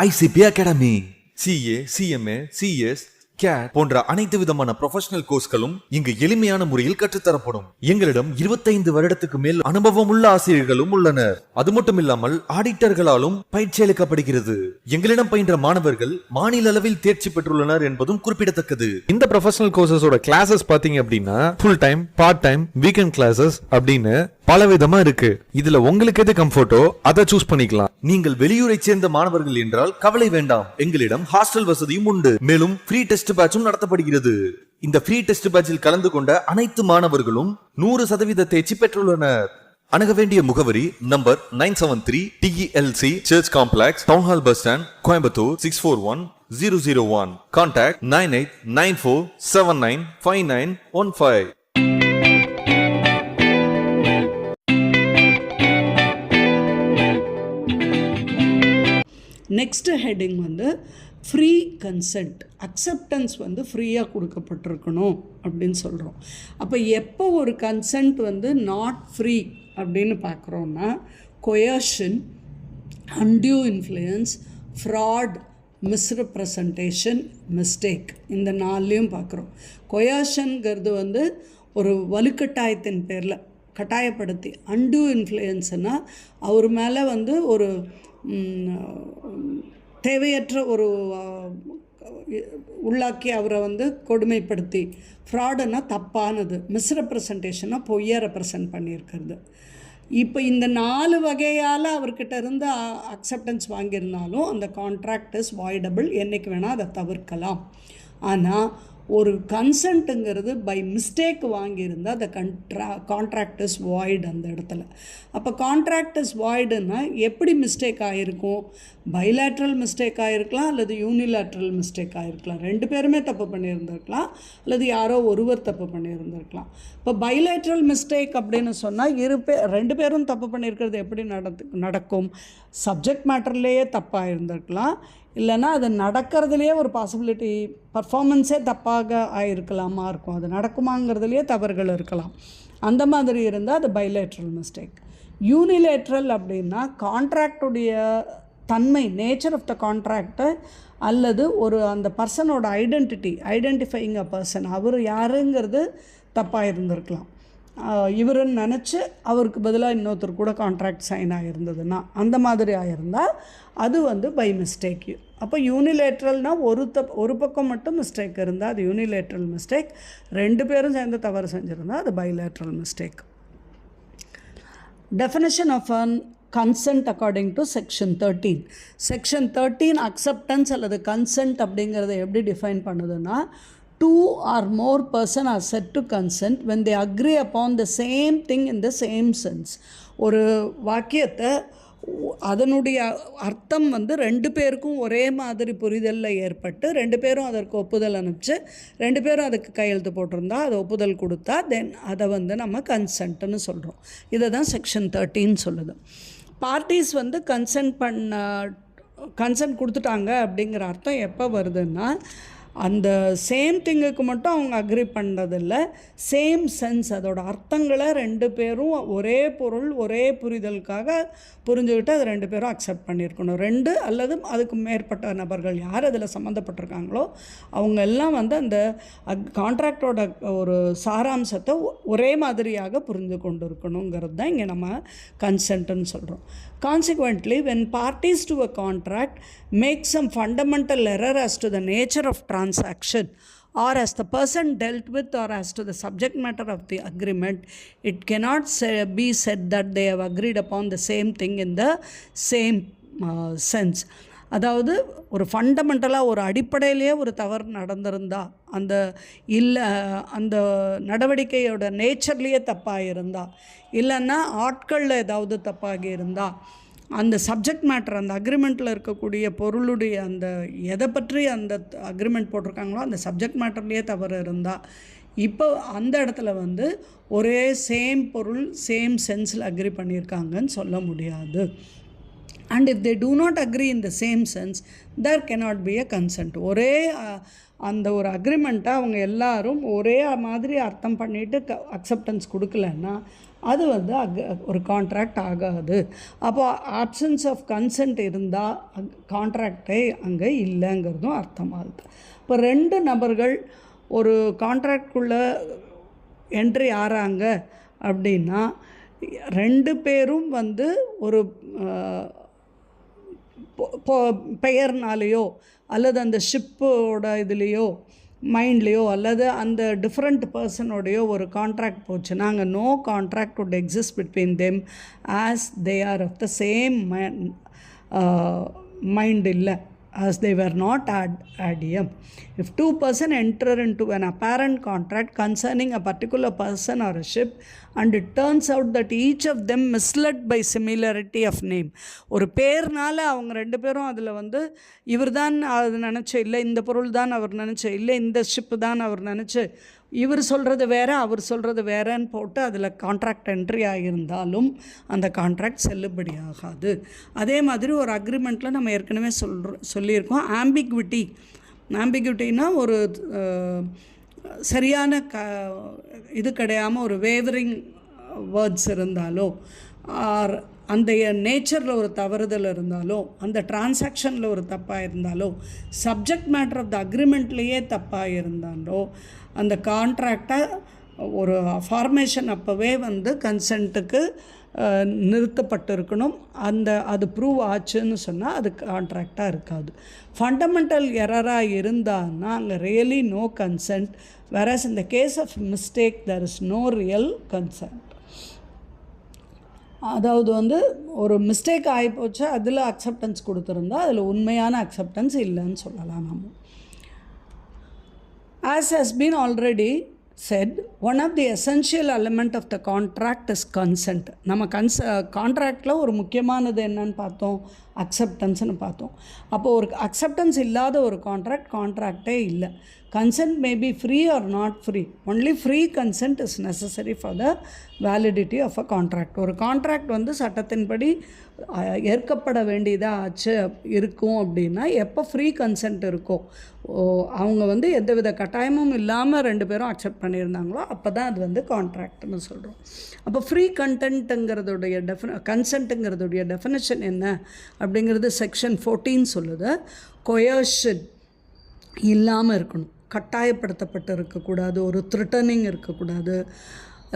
ICP Academy. CA, CMA, CS, CAT போன்ற அனைத்து விதமான ப்ரொஃபஷனல் கோர்ஸ்களும் இங்கு எளிமையான முறையில் கற்றுத்தரப்படும். எங்களிடம் 25 வருடத்துக்கு மேல் அனுபவம் உள்ள ஆசிரியர்களும் உள்ளனர். அது மட்டும் இல்லாமல் ஆடிட்டர்களாலும் பயிற்சி அளிக்கப்படுகிறது. எங்களிடம் பயின்ற மாணவர்கள் மாநில அளவில் தேர்ச்சி பெற்றுள்ளனர் என்பதும் குறிப்பிடத்தக்கது. இந்த ப்ரொஃபஷனல் கோர்சஸோட கிளாஸஸ் பாத்தீங்க அப்படின்னா full time, part time, weekend classes அப்படின்னு பல விதமா இருக்கு. இதுல உங்களுக்கு எது கம்ஃபர்ட்டோ அதை சூஸ் பண்ணிக்கலாம். நீங்கள் வெளியூரை சேர்ந்த மாணவர்கள் என்றால் கவலை வேண்டாம். எங்களிடம் ஹாஸ்டல் வசதியும் உண்டு. மேலும் ஃப்ரீ டெஸ்ட் பேட்சும் நடத்தப்படுகிறது. இந்த ஃப்ரீ டெஸ்ட் பேட்சில் கலந்து கொண்ட அனைத்து மாணவர்களும் 100% தேர்ச்சி பெற்றுள்ளனர். அணுக வேண்டிய முகவரி number 973 TELC church complex, town hall bus stand, Coimbatore 641001. Contact 9894795915. Next heading வந்து ஃப்ரீ கன்சென்ட், அக்செப்டன்ஸ் வந்து ஃப்ரீயாக கொடுக்கப்பட்டிருக்கணும் அப்படின்னு சொல்கிறோம். அப்போ எப்போ ஒரு கன்சென்ட் வந்து நாட் ஃப்ரீ அப்படின்னு பார்க்குறோன்னா coercion, undue influence, fraud, misrepresentation, mistake, இந்த நாலுலேயும் பார்க்குறோம். கொயர்ஷனுங்கிறது வந்து ஒரு வலுக்கட்டாயத்தின் பேரில் கட்டாயப்படுத்தி, அன்டியூ இன்ஃப்ளூயன்ஸ்னால் அவர் மேலே வந்து ஒரு தேவையற்ற ஒரு உள்ளாக்கி அவரை வந்து கொடுமைப்படுத்தி, ஃப்ராடுன்னா தப்பானது, மிஸ்ரெப்ரசன்டேஷனாக பொய்யை ரெப்ரசன்ட் பண்ணியிருக்கிறது. இப்போ இந்த 4 வகையால் அவர்கிட்ட இருந்து அக்செப்டன்ஸ் வாங்கியிருந்தாலும் அந்த கான்ட்ராக்ட் இஸ் வாய்டபிள், என்றைக்கு வேணால் அதை தவிர்க்கலாம். ஆனால் ஒரு கன்சென்ட்டுங்கிறது பை மிஸ்டேக் வாங்கியிருந்தால் அந்த கான்ட்ராக்ட் இஸ் வாய்டு அந்த இடத்துல. அப்போ கான்ட்ராக்ட் இஸ் வாய்டுன்னா எப்படி மிஸ்டேக் ஆகிருக்கும்? பைலேட்ரல் மிஸ்டேக் ஆகிருக்கலாம், அல்லது யூனிலேட்ரல் மிஸ்டேக் ஆகிருக்கலாம். 2 பேருமே தப்பு பண்ணியிருந்திருக்கலாம், அல்லது யாரோ ஒருவர் தப்பு பண்ணியிருந்திருக்கலாம். இப்போ பைலேட்ரல் மிஸ்டேக் அப்படின்னு சொன்னால் 2 பேரும் தப்பு பண்ணியிருக்கிறது எப்படி நடக்கும்? சப்ஜெக்ட் மேட்டர்லேயே தப்பாக இருந்திருக்கலாம், இல்லைன்னா அது நடக்கிறதுலையே ஒரு பாசிபிலிட்டி, பர்ஃபார்மன்ஸே தப்பாக ஆகிருக்கலாமா இருக்கும். அது நடக்குமாங்கிறதுலையே தவறுகள் இருக்கலாம். அந்த மாதிரி இருந்தால் அது பைலேட்ரல் மிஸ்டேக். யூனிலேட்ரல் அப்படின்னா கான்ட்ராக்டுடைய தன்மை, நேச்சர் ஆஃப் த கான்ட்ராக்டை, அல்லது ஒரு அந்த பர்சனோட ஐடென்டிஃபையிங் அ பர்சன், அவர் யாருங்கிறது தப்பாக இருந்திருக்கலாம். இவருன்னு நினச்சி அவருக்கு பதிலாக இன்னொருத்தர் கூட கான்ட்ராக்ட் சைன் ஆகிருந்ததுன்னா, அந்த மாதிரி ஆகிருந்தால் அது வந்து பை மிஸ்டேக். அப்போ யூனிலேட்ரல்னால் ஒரு பக்கம் மட்டும் மிஸ்டேக் இருந்தால் அது யூனிலேட்ரல் மிஸ்டேக். 2 பேரும் சேர்ந்து தவறு செஞ்சுருந்தால் அது bilateral mistake. Definition of an consent according to section 13. Section 13 acceptance அல்லது கன்சென்ட் அப்படிங்கிறத எப்படி டிஃபைன் பண்ணுதுன்னா, 2 or more persons are said to consent when they agree upon the same thing in the same sense. ஒரு வாக்கியத்தை அதனுடைய அர்த்தம் வந்து 2 பேருக்கும் ஒரே மாதிரி புரிதலில் ஏற்பட்டு 2 பேரும் அதற்கு ஒப்புதல் அனுப்பிச்சு 2 பேரும் அதுக்கு கையெழுத்து போட்டிருந்தா, அது ஒப்புதல் கொடுத்தா தென் அதை வந்து நம்ம கன்சென்ட்னு சொல்கிறோம். இதை தான் செக்ஷன் 13 சொல்லுது. பார்ட்டிஸ் வந்து கன்சென்ட் கொடுத்துட்டாங்க அப்படிங்கிற அர்த்தம் எப்போ வருதுன்னா, அந்த சேம் திங்குக்கு மட்டும் அவங்க அக்ரி பண்ணுறதில்ல, சேம் சென்ஸ், அதோட அர்த்தங்களை 2 பேரும் ஒரே பொருள் ஒரே புரிதலுக்காக புரிஞ்சுக்கிட்டு அது 2 பேரும் அக்செப்ட் பண்ணியிருக்கணும். 2 அல்லது அதுக்கு மேற்பட்ட நபர்கள் யார் அதில் சம்மந்தப்பட்டிருக்காங்களோ அவங்க எல்லாம் வந்து அந்த கான்ட்ராக்டோட ஒரு சாராம்சத்தை ஒரே மாதிரியாக புரிந்து கொண்டு இருக்கணுங்கிறது தான் இங்கே நம்ம கன்சென்ட்னு சொல்கிறோம். Consequently, when parties to a contract make some fundamental error as to the nature of transaction, or as the person dealt with, or as to the subject matter of the agreement, it cannot be said that they have agreed upon the same thing in the same sense. அதாவது ஒரு ஃபண்டமெண்டலாக ஒரு அடிப்படையிலேயே ஒரு தவறு நடந்திருந்தா, அந்த நடவடிக்கையோட நேச்சர்லேயே தப்பாக இருந்தால், இல்லைன்னா ஆட்களில் ஏதாவது தப்பாகி இருந்தால், அந்த சப்ஜெக்ட் மேட்டர், அந்த அக்ரிமெண்ட்டில் இருக்கக்கூடிய பொருளுடைய அந்த எதை பற்றி அந்த அக்ரிமெண்ட் போட்டிருக்காங்களோ அந்த சப்ஜெக்ட் மேட்டர்லேயே தவறு இருந்தால், இப்போ அந்த இடத்துல வந்து ஒரே சேம் பொருள் சேம் சென்ஸில் அக்ரி பண்ணியிருக்காங்கன்னு சொல்ல முடியாது. And if they do not agree in the same sense, there cannot be a consent. ஒரே அந்த ஒரு அக்ரிமெண்ட்டை அவங்க எல்லாரும் ஒரே மாதிரி அர்த்தம் பண்ணிவிட்டு அக்செப்டன்ஸ் கொடுக்கலன்னா அது வந்து ஒரு கான்ட்ராக்ட் ஆகாது. அப்போ ஆப்சன்ஸ் ஆஃப் கன்சென்ட் இருந்தால் கான்ட்ராக்டே அங்கே இல்லைங்கிறதும் அர்த்தமாகுது. இப்போ 2 நபர்கள் ஒரு கான்ட்ராக்டுக்குள்ளே என்ட்ரி ஆகிறாங்க அப்படின்னா 2 பேரும் வந்து ஒரு பெயர்னாலேயோ அல்லது அந்த ஷிப்போட இதுலேயோ மைண்ட்லேயோ அல்லது அந்த டிஃப்ரெண்ட் பர்சனோடையோ ஒரு கான்ட்ராக்ட் போச்சுன்னா அங்கே no contract would exist between them as they are of the same mind இல்லை, as they were not adium. If 2 persons enter into an apparent contract concerning a particular person or a ship and it turns out that each of them misled by similarity of name, ஒரு பேர்னால அவங்க 2 பேரும் அதில் வந்து இவர் தான் அது நினச்ச இல்லை, இந்த பொருள் தான் அவர் நினச்ச இல்லை, இந்த ஷிப்பு தான் அவர் நினச்சி இவர் சொல்கிறது வேறு அவர் சொல்கிறது வேறேன்னு போட்டு அதில் கான்ட்ராக்ட் என்ட்ரி ஆகியிருந்தாலும் அந்த கான்ட்ராக்ட் செல்லுபடி ஆகாது. அதே மாதிரி ஒரு அக்ரிமெண்ட்டில் நம்ம ஏற்கனவே சொல்லியிருக்கோம் ஆம்பிகுவிட்டினா ஒரு சரியான இது கிடையாமல் ஒரு வேவரிங் வேர்ட்ஸ் இருந்தாலோ அந்த நேச்சரில் ஒரு தவறுதல் இருந்தாலோ அந்த டிரான்சாக்ஷனில் ஒரு தப்பாக இருந்தாலோ சப்ஜெக்ட் மேட்டர் ஆஃப் த அக்ரிமெண்ட்லேயே தப்பாக இருந்தாலோ அந்த கான்ட்ராக்டை ஒரு ஃபார்மேஷன் அப்போவே வந்து கன்சென்ட்டுக்கு நிறுத்தப்பட்டிருக்கணும். அது ப்ரூவ் ஆச்சுன்னு சொன்னால் அது கான்ட்ராக்டாக இருக்காது. ஃபண்டமெண்டல் எரராக இருந்தான்னா அங்கே ரியலி நோ கன்சென்ட், வேறஸ் இந்த case of mistake there is no real consent. அதாவது வந்து ஒரு மிஸ்டேக் ஆகிப்போச்சு, அதில் அக்செப்டன்ஸ் கொடுத்துருந்தா அதில் உண்மையான அக்செப்டன்ஸ் இல்லைன்னு சொல்லலாம் நம்ம. As has been already said, one of the essential element of the contract is consent. நம்ம கான்ட்ராக்டில் ஒரு முக்கியமானது என்னன்னு பார்த்தோம், அக்செப்டன்ஸ்னு பார்த்தோம். அப்போது ஒரு அக்செப்டன்ஸ் இல்லாத ஒரு கான்ட்ராக்டே இல்லை. Consent may be free or not free. Only free consent is necessary for the validity of a contract. ஒரு கான்ட்ராக்ட் வந்து சட்டத்தின்படி ஏற்கப்பட வேண்டியதாக இருக்கும் அப்படின்னா எப்போ ஃப்ரீ கன்சென்ட் இருக்கோ, அவங்க வந்து எந்தவித கட்டாயமும் இல்லாமல் 2 பேரும் அக்செப்ட் பண்ணியிருந்தாங்களோ அப்போ தான் அது வந்து கான்ட்ராக்ட்னு சொல்கிறோம். அப்போ ஃப்ரீ கன்சென்ட்டுங்கிறதுடைய கன்சென்ட்டுங்கிறதுடைய டெஃபினேஷன் என்ன அப்படிங்கிறது செக்ஷன் 14 சொல்லுது. கொயர்ஷன் இல்லாமல் இருக்கணும், கட்டாயப்படுத்தப்பட்டு இருக்கக்கூடாது, ஒரு த்ரிட்டனிங் இருக்கக்கூடாது.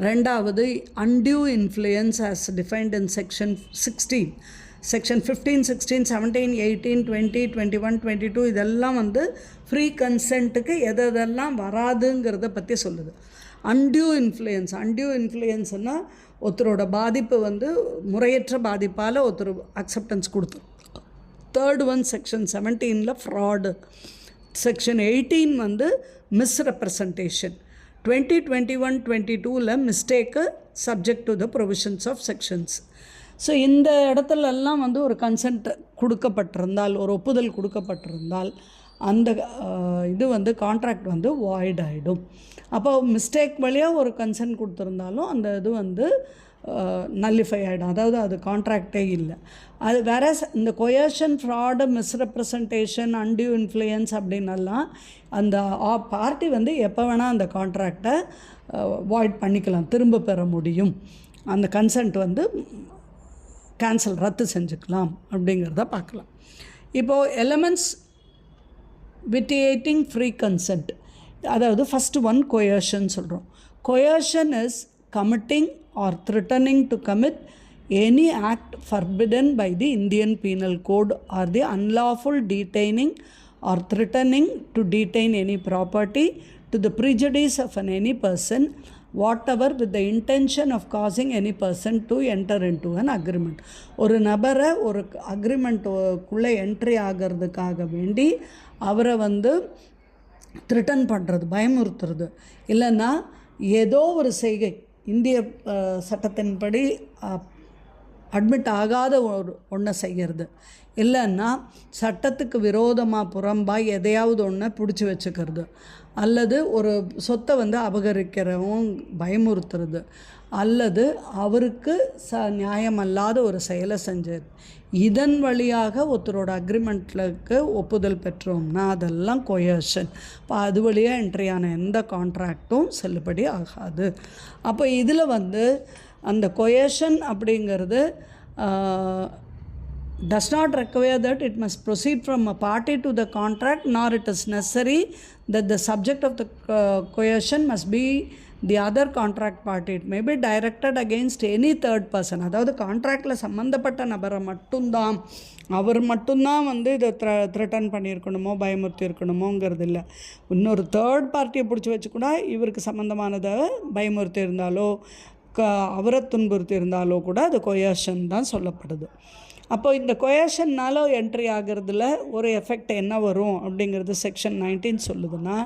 2வது அன்டியூ இன்ஃப்ளூயன்ஸ் ஆஸ் டிஃபைன்ட் இன் செக்ஷன் 16. செக்ஷன் 15, 16, 17, 18, 20, 21, 22 இதெல்லாம் வந்து ஃப்ரீ கன்சென்ட்டுக்கு எதெல்லாம் வராதுங்கிறத பற்றி சொல்லுது. அன்டியூ இன்ஃப்ளூயன்ஸ்னால் ஒருத்தரோட பாதிப்பு வந்து முறையற்ற பாதிப்பால் ஒருத்தர் அக்செப்டன்ஸ் கொடுத்துரும். 3rd one section 17 fraud. Section 18 வந்து misrepresentation. 20, 21, 22 mistake subject to the provisions of sections. So இந்த இடத்துலலாம் வந்து ஒரு கன்சென்ட் கொடுக்கப்பட்டிருந்தால், ஒரு ஒப்புதல் கொடுக்கப்பட்டிருந்தால் அந்த இது வந்து கான்ட்ராக்ட் வந்து வாய்ட் ஆகிடும். அப்போ மிஸ்டேக் வழியாக ஒரு கன்சென்ட் கொடுத்துருந்தாலும் அந்த இது வந்து நல்லிஃபை ஆகிடும், அதாவது அது கான்ட்ராக்டே இல்லை. அது வேற இந்த coercion, fraud, misrepresentation, undue influence அப்படின்னெல்லாம் அந்த பார்ட்டி வந்து எப்போ வேணால் அந்த கான்ட்ராக்டை வாய்ட் பண்ணிக்கலாம், திரும்ப பெற முடியும். அந்த கன்சென்ட் வந்து ரத்து செஞ்சுக்கலாம் அப்படிங்கிறத பார்க்கலாம். இப்போது எலமெண்ட்ஸ் விட்டியேட்டிங் ஃப்ரீ கன்சென்ட், அதாவது ஃபஸ்ட்டு ஒன் கொயர்ஷன் சொல்கிறோம். Coercion is committing or threatening to commit any act forbidden by the Indian Penal Code or the unlawful detaining or threatening to detain any property to the prejudice of any person whatever with the intention of causing any person to enter into an agreement. ஒரு நபரை ஒரு அக்ரிமெண்ட்டுக்குள்ளே entry ஆகிறதுக்காக வேண்டி அவரை வந்து threatened பண்ணுறது, பயமுறுத்துறது, இல்லைன்னா ஏதோ ஒரு செய்கை இந்திய சட்டத்தின்படி அட்மிட் ஆகாத ஒன்றை செய்கிறது, இல்லைன்னா சட்டத்துக்கு விரோதமாக புறம்பாக எதையாவது ஒன்றை பிடிச்சி வச்சுக்கிறது, அல்லது ஒரு சொத்தை வந்து அபகரிக்கிறவும் பயமுறுத்துறது, அல்லது அவருக்கு நியாயமல்லாத ஒரு செயலை செஞ்சது, இதன் வழியாக ஒருத்தரோட அக்ரிமெண்ட்லுக்கு ஒப்புதல் பெற்றோம்னா அதெல்லாம் கொயர்ஷன். இப்போ அது வழியாக என்ட்ரியான எந்த கான்ட்ராக்டும் செல்லுபடி ஆகாது. அப்போ இதில் வந்து அந்த கொயேஷன் அப்படிங்கிறது does not require that it must proceed from a party to the contract, nor it is necessary that the subject of the coercion must be the other contract party. It may be directed against any third person. அதாவது கான்ட்ராக்டில் சம்மந்தப்பட்ட நபரை மட்டும்தான், அவர் மட்டும்தான் வந்து இதை threaten பண்ணியிருக்கணுமோ பயமுறுத்தி இருக்கணுமோங்கிறது இல்லை. இன்னொரு தேர்ட் பார்ட்டியை பிடிச்சி வச்சு கூட இவருக்கு சம்மந்தமானதை பயமுறுத்தி இருந்தாலோ அவரை துன்புறுத்தி இருந்தாலோ கூட அது கொயர்ஷன் தான் சொல்லப்படுது. அப்போ இந்த கொயர்ஷன்னால் என்ட்ரி ஆகிறதுல ஒரு எஃபெக்ட் என்ன வரும் அப்படிங்கிறது செக்ஷன் 19 சொல்லுதுன்னா,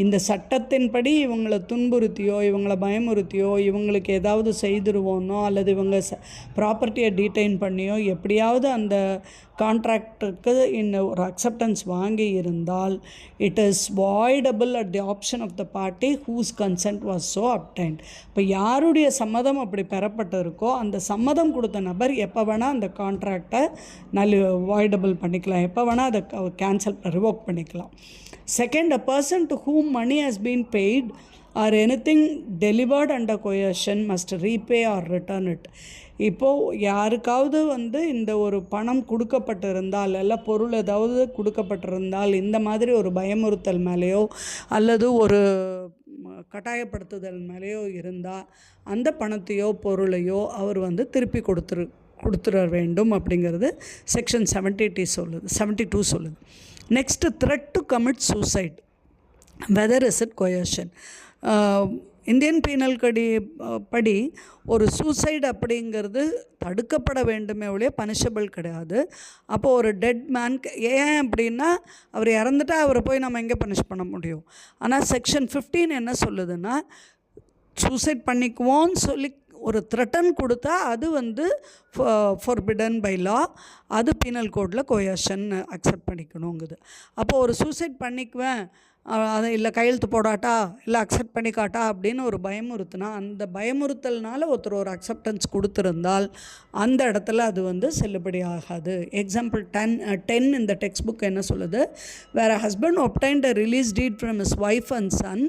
இந்த சட்டத்தின்படி இவங்களை துன்புறுத்தியோ இவங்களை பயமுறுத்தியோ இவங்களுக்கு ஏதாவது செய்திருவோனோ அல்லது இவங்க ப்ராப்பர்ட்டியை டீடைன் பண்ணியோ எப்படியாவது அந்த கான்ட்ராக்டுக்கு ஒரு அக்செப்டன்ஸ் வாங்கி இருந்தால் it is voidable at the option of the party whose consent was so obtained. இப்போ யாருடைய சம்மதம் அப்படி பெறப்பட்டிருக்கோ அந்த சம்மதம் கொடுத்த நபர் எப்போ வேணால் அந்த கான்ட்ராக்டை வாய்டபிள் பண்ணிக்கலாம், எப்போ வேணால் அதை கேன்சல் ரிவோக் பண்ணிக்கலாம். Second, a person to whom money has been paid or anything delivered under coercion must repay or return it. இப்போது யாருக்காவது வந்து இந்த ஒரு பணம் கொடுக்கப்பட்டிருந்தால் அல்ல பொருள் ஏதாவது கொடுக்கப்பட்டிருந்தால் இந்த மாதிரி ஒரு பயமுறுத்தல் மேலேயோ அல்லது ஒரு கட்டாயப்படுத்துதல் மேலேயோ இருந்தால் அந்த பணத்தையோ பொருளையோ அவர் வந்து திருப்பி கொடுத்துட வேண்டும் அப்படிங்கிறது செக்ஷன் 72 சொல்லுது. Next, threat to commit suicide, whether is it coercion. Indian penal படி ஒரு சூசைட் அப்படிங்கிறது தடுக்கப்பட வேண்டுமே ஒழிய பனிஷபிள் கிடையாது. அப்போது ஒரு டெட் மேன் ஏன் அப்படின்னா அவர் இறந்துட்டா அவரை போய் நம்ம எங்கே பனிஷ் பண்ண முடியும். ஆனால் செக்ஷன் 15 என்ன சொல்லுதுன்னா, சூசைட் பண்ணிக்குவோன்னு சொல்லி ஒரு த்ரெட்டன் கொடுத்தா அது வந்து ஃபோர்பிடன் பை லா, அது பீனல் கோடில் கொயர்ஷன் அக்செப்ட் பண்ணிக்கணுங்குது. அப்போது ஒரு சூசைட் பண்ணிக்குவேன் அதை இல்லை கையெழுத்து போடாட்டா இல்லை அக்செப்ட் பண்ணிக்காட்டா அப்படின்னு ஒரு பயமுறுத்துனா அந்த பயமுறுத்தல்னால ஒருத்தர் ஒரு அக்செப்டன்ஸ் கொடுத்துருந்தால் அந்த இடத்துல அது வந்து செல்லுபடி ஆகாது. எக்ஸாம்பிள் 10 இந்த டெக்ஸ்ட் புக் என்ன சொல்லுது, வேர் husband obtained a release deed from his wife and son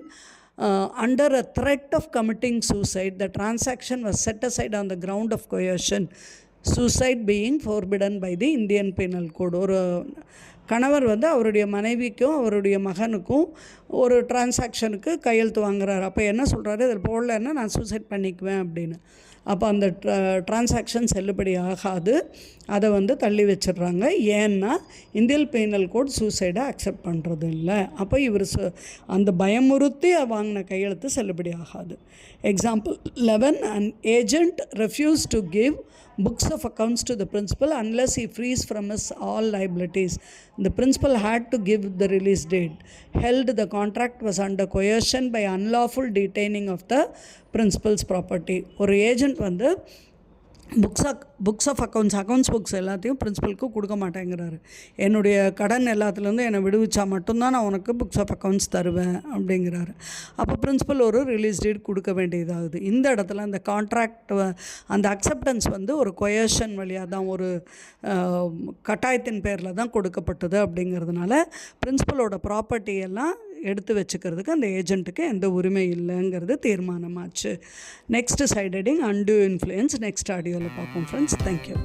under a threat of committing suicide, the transaction was set aside on the ground of coercion, suicide being forbidden by the Indian Penal Code. ஒரு கணவர் வந்து அவருடைய மனைவிக்கும் அவருடைய மகனுக்கும் ஒரு டிரான்சாக்ஷனுக்கு கையெழுத்து வாங்குறாரு. அப்போ என்ன சொல்கிறாரு, இதில் போடலன்னா நான் சூசைட் பண்ணிக்குவேன் அப்படின்னு. அப்போ அந்த டிரான்சாக்ஷன் செல்லுபடி ஆகாது, அதை வந்து தள்ளி வச்சிடுறாங்க. ஏன்னா இந்தியன் பீனல் கோட் சூசைடை அக்செப்ட் பண்ணுறது இல்லை. அப்போ இவர் அந்த பயமுறுத்தி வாங்கின கையெழுத்து செல்லுபடி ஆகாது. Example 11, an agent refused to give books of accounts to the principal unless he frees from his all liabilities. The principal had to give the release date. Held the contract was under coercion by unlawful detaining of the principal's property. ஒரு agent வந்து books of accounts books எல்லாத்தையும் பிரின்சிபலுக்கு கொடுக்க மாட்டேங்கிறாரு. என்னுடைய கடன் எல்லாத்துலேருந்து என்னை விடுவிச்சா மட்டும்தான் நான் உனக்கு புக்ஸ் ஆஃப் அக்கௌண்ட்ஸ் தருவேன் அப்படிங்கிறாரு. அப்போ பிரின்சிபல் ஒரு ரிலீஸ் டேட் கொடுக்க வேண்டியதாகுது. இந்த இடத்துல அந்த கான்ட்ராக்ட் அந்த அக்செப்டன்ஸ் வந்து ஒரு கொயர்ஷன் வழியாக தான், ஒரு கட்டாயத்தின் பேரில் தான் கொடுக்கப்பட்டது. அப்படிங்கிறதுனால பிரின்சிபலோட ப்ராப்பர்ட்டியெல்லாம் எடுத்து வச்சுக்கிறதுக்கு அந்த ஏஜென்ட்டுக்கு எந்த உரிமை இல்லைங்கிறது தீர்மானமாச்சு. Next side heading undue influence next ஆடியோவில் பார்ப்போம் ஃப்ரெண்ட்ஸ். தேங்க்யூ.